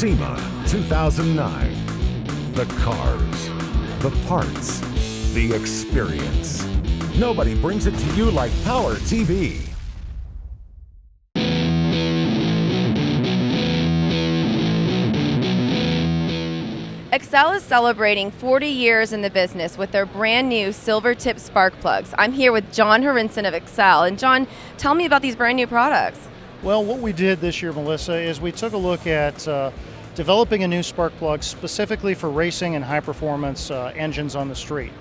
SEMA 2009. The cars, the parts, the experience. Nobody brings it to you like Power TV. ACCEL is celebrating 40 years in the business with their brand new silver tip spark plugs. I'm here with John Harinson of ACCEL. And John, tell me about these brand new products. Well, what we did this year, Melissa, is we took a look at developing a new spark plug specifically for racing and high performance engines on the street.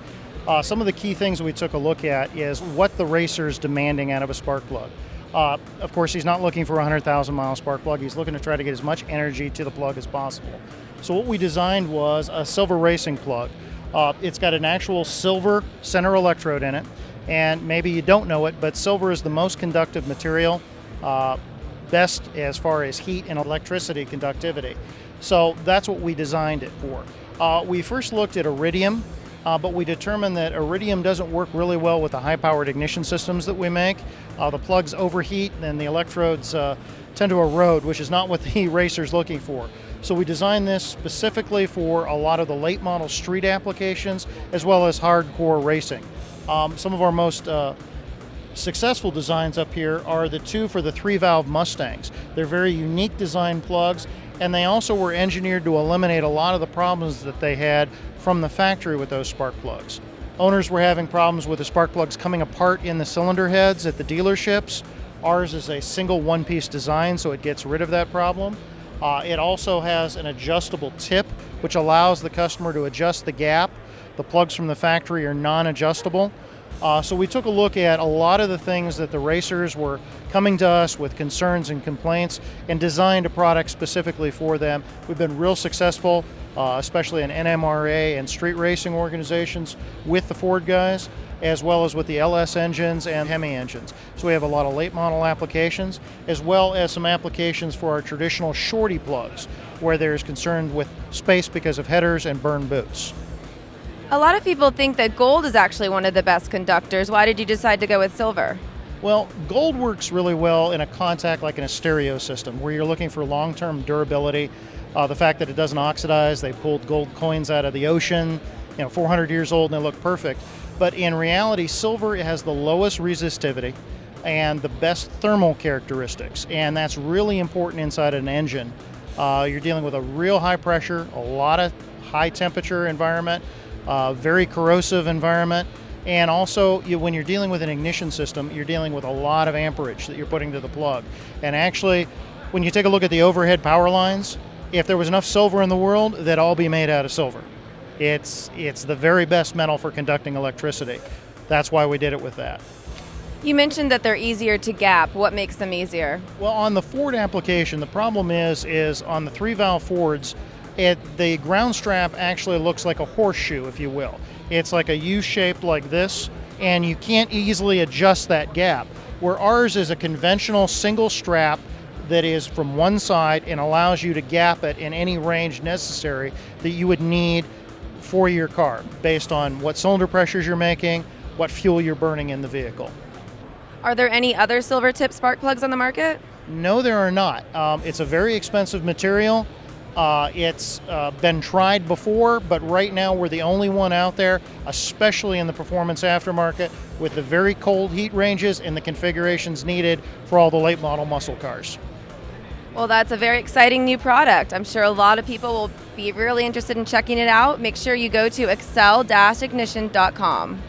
Some of the key things we took a look at is what the racer is demanding out of a spark plug. Of course, he's not looking for a 100,000 mile spark plug. He's looking to try to get as much energy to the plug as possible. So what we designed was a silver racing plug. It's got an actual silver center electrode in it, and maybe you don't know it, but silver is the most conductive material, best as far as heat and electricity conductivity. So that's what we designed it for. We first looked at iridium, but we determined that iridium doesn't work really well with the high-powered ignition systems that we make. The plugs overheat and the electrodes tend to erode, which is not what the racer's looking for. So we designed this specifically for a lot of the late model street applications as well as hardcore racing. Some of our most successful designs up here are the two for the 3-valve Mustangs. They're very unique design plugs, and they also were engineered to eliminate a lot of the problems that they had from the factory with those spark plugs. Owners were having problems with the spark plugs coming apart in the cylinder heads at the dealerships. Ours is a single one-piece design, so it gets rid of that problem. It also has an adjustable tip, which allows the customer to adjust the gap. The plugs from the factory are non-adjustable. So we took a look at a lot of the things that the racers were coming to us with concerns and complaints and designed a product specifically for them. We've been real successful, especially in NMRA and street racing organizations with the Ford guys, as well as with the LS engines and Hemi engines. So we have a lot of late model applications, as well as some applications for our traditional shorty plugs, where there's concern with space because of headers and burn boots. A lot of people think that gold is actually one of the best conductors. Why did you decide to go with silver? Well, gold works really well in a contact like in a stereo system, where you're looking for long-term durability. The fact that it doesn't oxidize, they pulled gold coins out of the ocean, 400 years old, and they look perfect. But in reality, silver has the lowest resistivity and the best thermal characteristics, and that's really important inside an engine. You're dealing with a real high pressure, a lot of high temperature environment, very corrosive environment, and also when you're dealing with an ignition system, you're dealing with a lot of amperage that you're putting to the plug. And actually, when you take a look at the overhead power lines, if there was enough silver in the world, they'd all be made out of silver. It's the very best metal for conducting electricity. That's why we did it with that. You mentioned that they're easier to gap. What makes them easier? Well, on the Ford application, the problem is on the 3-valve Fords, the ground strap actually looks like a horseshoe, if you will. It's like a U-shape like this, and you can't easily adjust that gap. Where ours is a conventional single strap that is from one side and allows you to gap it in any range necessary that you would need for your car, based on what cylinder pressures you're making, what fuel you're burning in the vehicle. Are there any other silver tip spark plugs on the market? No, there are not. It's a very expensive material. It's been tried before, but right now we're the only one out there, especially in the performance aftermarket, with the very cold heat ranges and the configurations needed for all the late model muscle cars. Well, that's a very exciting new product. I'm sure a lot of people will be really interested in checking it out. Make sure you go to ACCEL-Ignition.com.